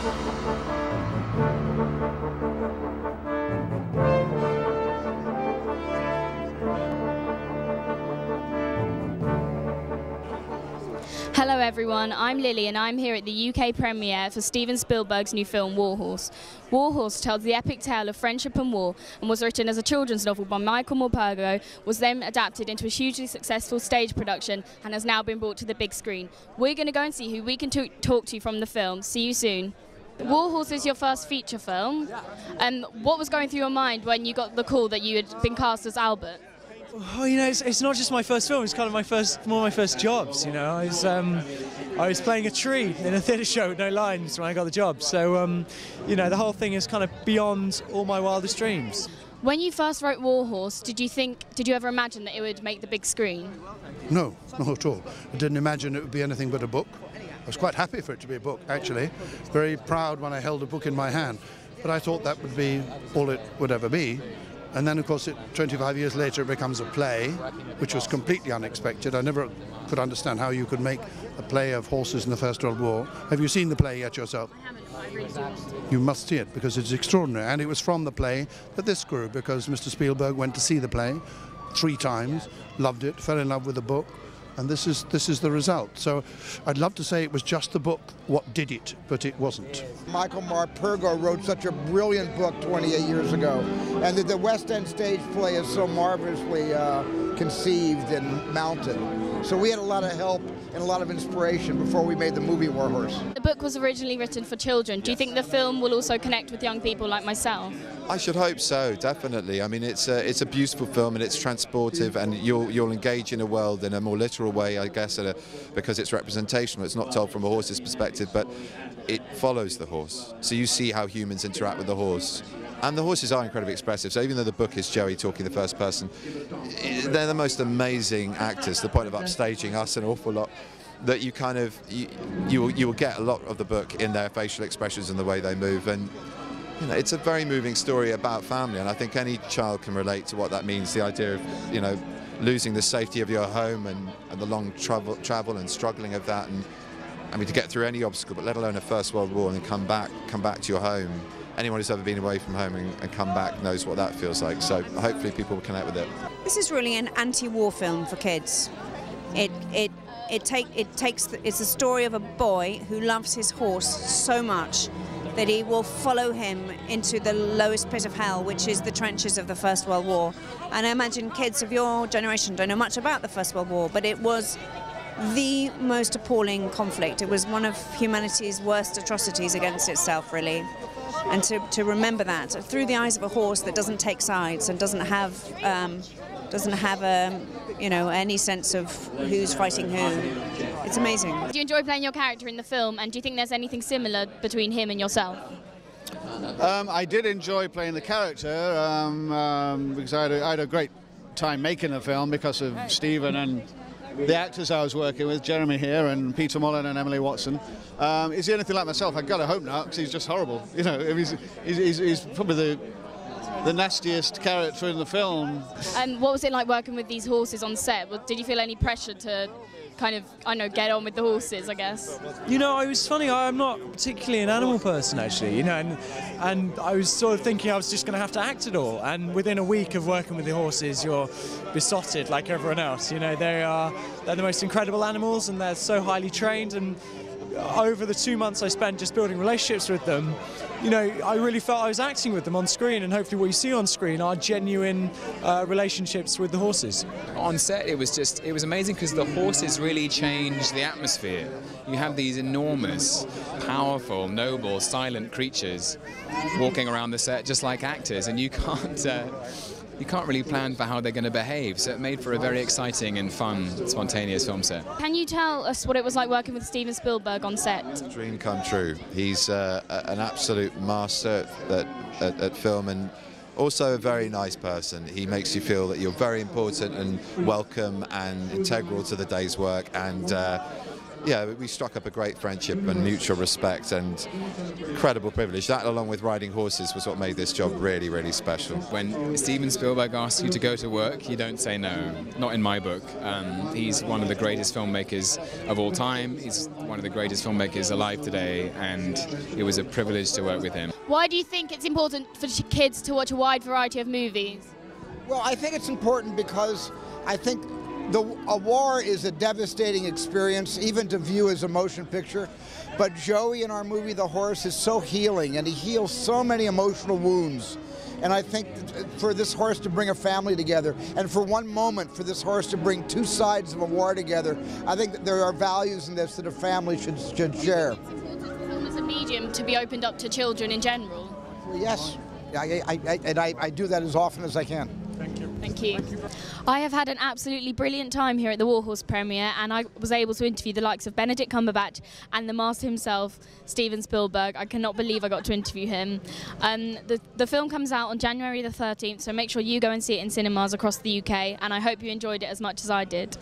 Hello everyone, I'm Lily and I'm here at the UK premiere for Steven Spielberg's new film War Horse. War Horse tells the epic tale of friendship and war and was written as a children's novel by Michael Morpurgo, was then adapted into a hugely successful stage production and has now been brought to the big screen. We're going to go and see who we can talk to from the film. See you soon. War Horse is your first feature film. What was going through your mind when you got the call that you had been cast as Albert? Oh, you know, it's not just my first film. It's kind of one of my first jobs. You know, I was playing a tree in a theatre show with no lines when I got the job. So, you know, the whole thing is kind of beyond all my wildest dreams. When you first wrote War Horse, did you ever imagine that it would make the big screen? No, not at all. I didn't imagine it would be anything but a book. I was quite happy for it to be a book, actually. Very proud when I held a book in my hand. But I thought that would be all it would ever be. And then, of course, 25 years later, it becomes a play, which was completely unexpected. I never could understand how you could make a play of horses in the First World War. Have you seen the play yet yourself? I haven't, but I really do want to. You must see it, because it's extraordinary. And it was from the play that this grew, because Mr. Spielberg went to see the play 3 times, loved it, fell in love with the book, and this is the result. So I'd love to say it was just the book what did it, but it wasn't. Michael Morpurgo wrote such a brilliant book 28 years ago, and that the West End stage play is so marvelously conceived and mounted. So we had a lot of help and a lot of inspiration before we made the movie War Horse. The book was originally written for children. Do you think the film will also connect with young people like myself? I should hope so, definitely. I mean, it's a beautiful film and it's transportive, and you'll engage in a world in a more literal way, I guess, because it's representational. It's not told from a horse's perspective, but it follows the horse. So you see how humans interact with the horse. And the horses are incredibly expressive, so even though the book is Joey talking the first person, they're the most amazing actors, to the point of upstaging us an awful lot, that you kind of, you will get a lot of the book in their facial expressions and the way they move. And you know, it's a very moving story about family, and I think any child can relate to what that means, the idea of, you know, losing the safety of your home and the long travel and struggling of that, and I mean, to get through any obstacle, but let alone a First World War, and then come back to your home. Anyone who's ever been away from home and come back knows what that feels like. So hopefully people will connect with it. This is really an anti-war film for kids. It's a story of a boy who loves his horse so much that he will follow him into the lowest pit of hell, which is the trenches of the First World War. And I imagine kids of your generation don't know much about the First World War, but it was the most appalling conflict. It was one of humanity's worst atrocities against itself, really. And to remember that through the eyes of a horse that doesn't take sides and doesn't have you know, any sense of who's fighting who. It's amazing. Do you enjoy playing your character in the film, and do you think there's anything similar between him and yourself? I did enjoy playing the character because I had a great time making the film because of Steven and the actors I was working with, Jeremy here and Peter Mullen and Emily Watson. Is he anything like myself? I've got to hope not, because he's just horrible. You know, he's probably the nastiest character in the film. And what was it like working with these horses on set? Did you feel any pressure to kind of, I don't know, get on with the horses, I guess? You know, it was funny, I'm not particularly an animal person, actually, you know, and I was sort of thinking I was just going to have to act it all, and within a week of working with the horses, you're besotted like everyone else. You know, they're the most incredible animals, and they're so highly trained, and over the 2 months I spent just building relationships with them, you know, I really felt I was acting with them on screen, and hopefully what you see on screen are genuine relationships with the horses. On set it was amazing because the horses really changed the atmosphere. You have these enormous, powerful, noble, silent creatures walking around the set just like actors, and you can't really plan for how they're going to behave, so it made for a very exciting and fun, spontaneous film set. Can you tell us what it was like working with Steven Spielberg on set? Dream come true. He's an absolute master at film, and also a very nice person. He makes you feel that you're very important and welcome and integral to the day's work, and yeah, we struck up a great friendship and mutual respect and incredible privilege. That, along with riding horses, was what made this job really, really special. When Steven Spielberg asks you to go to work, you don't say no. Not in my book. He's one of the greatest filmmakers of all time. He's one of the greatest filmmakers alive today, and it was a privilege to work with him. Why do you think it's important for kids to watch a wide variety of movies? Well, I think it's important because I think a war is a devastating experience, even to view as a motion picture. But Joey in our movie, The Horse, is so healing, and he heals so many emotional wounds. And I think for this horse to bring a family together, and for one moment for this horse to bring two sides of a war together, I think that there are values in this that a family should share. It's important for film as a medium to be opened up to children in general. Well, yes, I do that as often as I can. Thank you. I have had an absolutely brilliant time here at the Warhorse premiere, and I was able to interview the likes of Benedict Cumberbatch and the master himself, Steven Spielberg. I cannot believe I got to interview him. The film comes out on January the 13th, so make sure you go and see it in cinemas across the UK, and I hope you enjoyed it as much as I did.